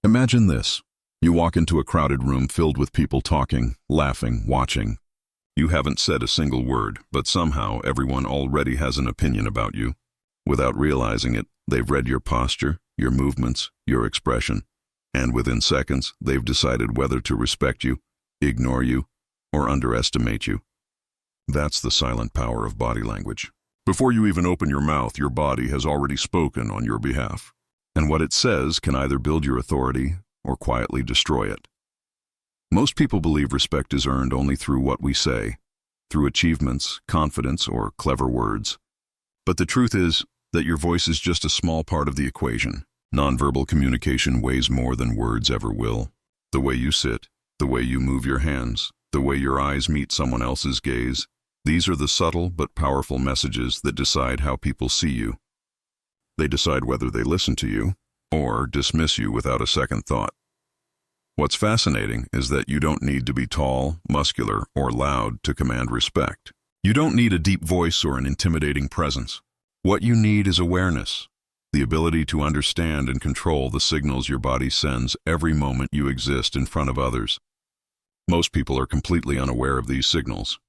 Imagine this. You walk into a crowded room filled with people talking, laughing, watching. You haven't said a single word, but somehow everyone already has an opinion about you. Without realizing it, they've read your posture, your movements, your expression, and within seconds, they've decided whether to respect you, ignore you, or underestimate you. That's the silent power of body language. Before you even open your mouth, your body has already spoken on your behalf. And what it says can either build your authority or quietly destroy it. Most people believe respect is earned only through what we say, through achievements, confidence, or clever words. But the truth is that your voice is just a small part of the equation. Nonverbal communication weighs more than words ever will. The way you sit, the way you move your hands, the way your eyes meet someone else's gaze, these are the subtle but powerful messages that decide how people see you. They decide whether they listen to you or dismiss you without a second thought. What's fascinating is that you don't need to be tall, muscular, or loud to command respect. You don't need a deep voice or an intimidating presence. What you need is awareness, the ability to understand and control the signals your body sends every moment you exist in front of others. Most people are completely unaware of these signals.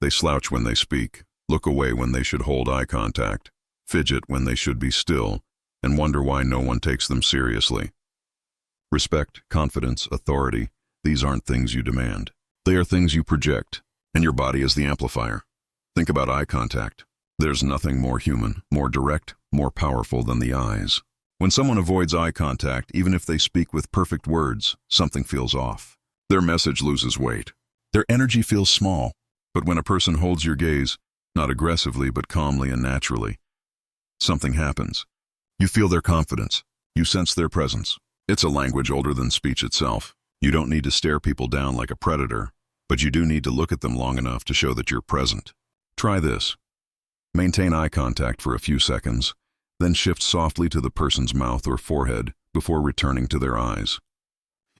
They slouch when they speak, look away when they should hold eye contact, fidget when they should be still, and wonder why no one takes them seriously. Respect, confidence, authority, these aren't things you demand. They are things you project, and your body is the amplifier. Think about eye contact. There's nothing more human, more direct, more powerful than the eyes. When someone avoids eye contact, even if they speak with perfect words, something feels off. Their message loses weight. Their energy feels small. But when a person holds your gaze, not aggressively but calmly and naturally, something happens. You feel their confidence. You sense their presence. It's a language older than speech itself. You don't need to stare people down like a predator, but you do need to look at them long enough to show that you're present. Try this. Maintain eye contact for a few seconds, then shift softly to the person's mouth or forehead before returning to their eyes.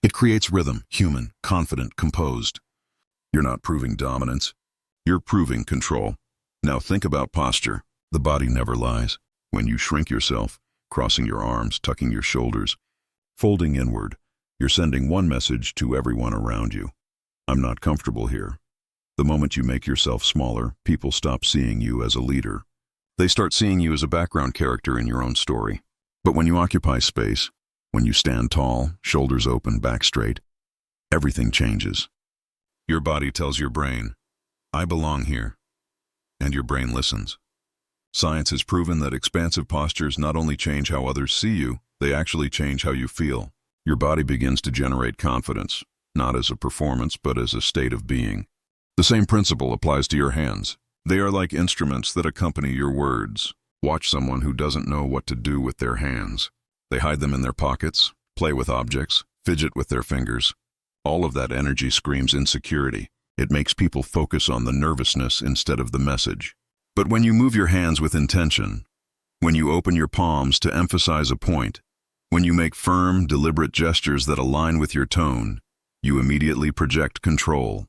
It creates rhythm, human, confident, composed. You're not proving dominance. You're proving control. Now think about posture. The body never lies. When you shrink yourself, crossing your arms, tucking your shoulders, folding inward, you're sending one message to everyone around you. I'm not comfortable here. The moment you make yourself smaller, people stop seeing you as a leader. They start seeing you as a background character in your own story. But when you occupy space, when you stand tall, shoulders open, back straight, everything changes. Your body tells your brain, I belong here. And your brain listens. Science has proven that expansive postures not only change how others see you, they actually change how you feel. Your body begins to generate confidence, not as a performance, but as a state of being. The same principle applies to your hands. They are like instruments that accompany your words. Watch someone who doesn't know what to do with their hands. They hide them in their pockets, play with objects, fidget with their fingers. All of that energy screams insecurity. It makes people focus on the nervousness instead of the message. But when you move your hands with intention, when you open your palms to emphasize a point, when you make firm, deliberate gestures that align with your tone, you immediately project control.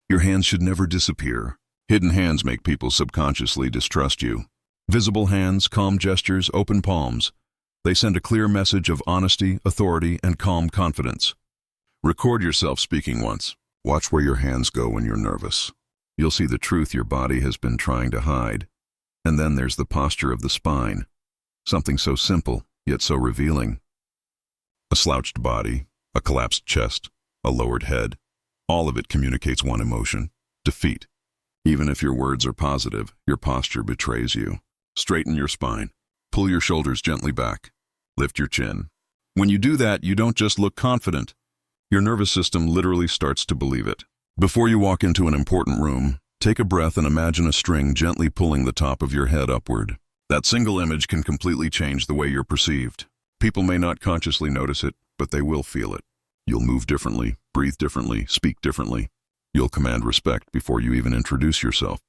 Your hands should never disappear. Hidden hands make people subconsciously distrust you. Visible hands, calm gestures, open palms. They send a clear message of honesty, authority, and calm confidence. Record yourself speaking once. Watch where your hands go when you're nervous. You'll see the truth your body has been trying to hide. And then there's the posture of the spine. Something so simple, yet so revealing. A slouched body, a collapsed chest, a lowered head. All of it communicates one emotion: defeat. Even if your words are positive, your posture betrays you. Straighten your spine. Pull your shoulders gently back. Lift your chin. When you do that, you don't just look confident. Your nervous system literally starts to believe it. Before you walk into an important room, take a breath and imagine a string gently pulling the top of your head upward. That single image can completely change the way you're perceived. People may not consciously notice it, but they will feel it. You'll move differently, breathe differently, speak differently. You'll command respect before you even introduce yourself.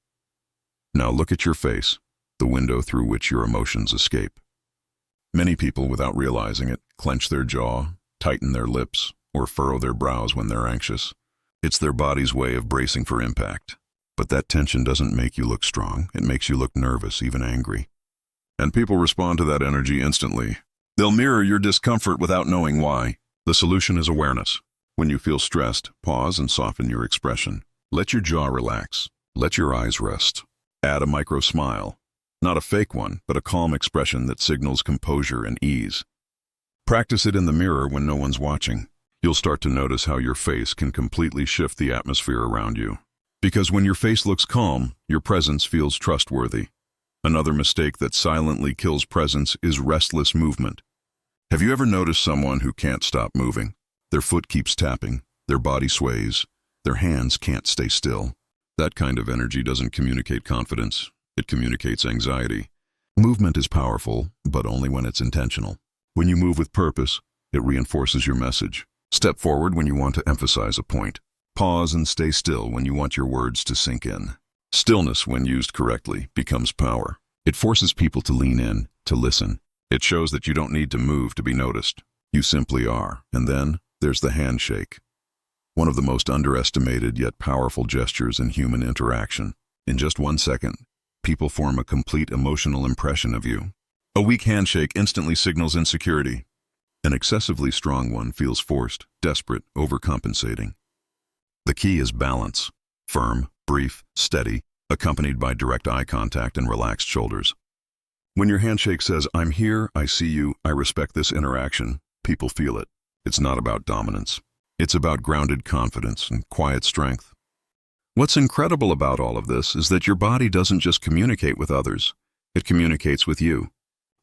Now look at your face, the window through which your emotions escape. Many people, without realizing it, clench their jaw, tighten their lips, or furrow their brows when they're anxious. It's their body's way of bracing for impact. But that tension doesn't make you look strong. It makes you look nervous, even angry. And people respond to that energy instantly. They'll mirror your discomfort without knowing why. The solution is awareness. When you feel stressed, pause and soften your expression. Let your jaw relax. Let your eyes rest. Add a micro smile. Not a fake one, but a calm expression that signals composure and ease. Practice it in the mirror when no one's watching. You'll start to notice how your face can completely shift the atmosphere around you. Because when your face looks calm, your presence feels trustworthy. Another mistake that silently kills presence is restless movement. Have you ever noticed someone who can't stop moving? Their foot keeps tapping, their body sways, their hands can't stay still. That kind of energy doesn't communicate confidence, it communicates anxiety. Movement is powerful, but only when it's intentional. When you move with purpose, it reinforces your message. Step forward when you want to emphasize a point. Pause and stay still when you want your words to sink in. Stillness, when used correctly, becomes power. It forces people to lean in, to listen. It shows that you don't need to move to be noticed. You simply are. And then there's the handshake. One of the most underestimated yet powerful gestures in human interaction. In just 1 second, people form a complete emotional impression of you. A weak handshake instantly signals insecurity. An excessively strong one feels forced, desperate, overcompensating. The key is balance. Firm, brief, steady, accompanied by direct eye contact and relaxed shoulders. When your handshake says, "I'm here, I see you, I respect this interaction," people feel it. It's not about dominance. It's about grounded confidence and quiet strength. What's incredible about all of this is that your body doesn't just communicate with others, it communicates with you.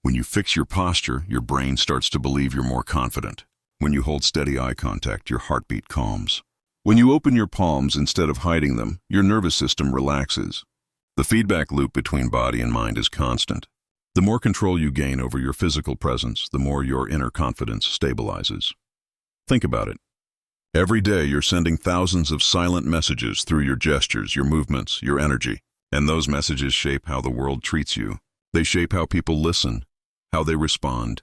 When you fix your posture, your brain starts to believe you're more confident. When you hold steady eye contact, your heartbeat calms. When you open your palms instead of hiding them, your nervous system relaxes. The feedback loop between body and mind is constant. The more control you gain over your physical presence, the more your inner confidence stabilizes. Think about it. Every day you're sending thousands of silent messages through your gestures, your movements, your energy. And those messages shape how the world treats you. They shape how people listen, how they respond,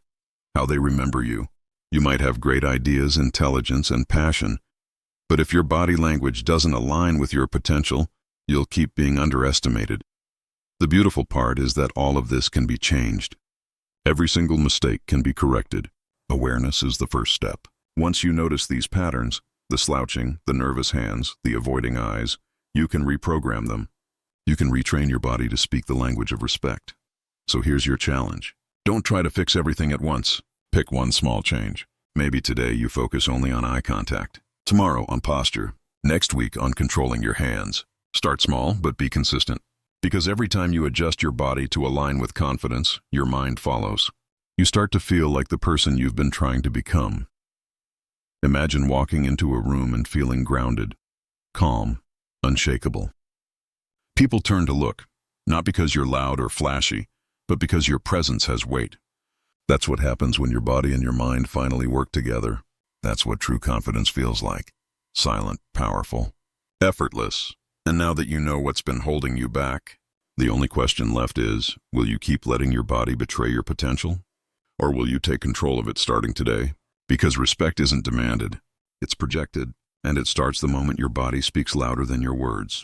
how they remember you. You might have great ideas, intelligence, and passion, but if your body language doesn't align with your potential, you'll keep being underestimated. The beautiful part is that all of this can be changed. Every single mistake can be corrected. Awareness is the first step. Once you notice these patterns, the slouching, the nervous hands, the avoiding eyes, you can reprogram them. You can retrain your body to speak the language of respect. So here's your challenge. Don't try to fix everything at once. Pick one small change. Maybe today you focus only on eye contact. Tomorrow on posture. Next week on controlling your hands. Start small, but be consistent. Because every time you adjust your body to align with confidence, your mind follows. You start to feel like the person you've been trying to become. Imagine walking into a room and feeling grounded, calm, unshakable. People turn to look, not because you're loud or flashy, but because your presence has weight. That's what happens when your body and your mind finally work together. That's what true confidence feels like. Silent, powerful, effortless. And now that you know what's been holding you back, the only question left is, will you keep letting your body betray your potential? Or will you take control of it starting today? Because respect isn't demanded, it's projected, and it starts the moment your body speaks louder than your words.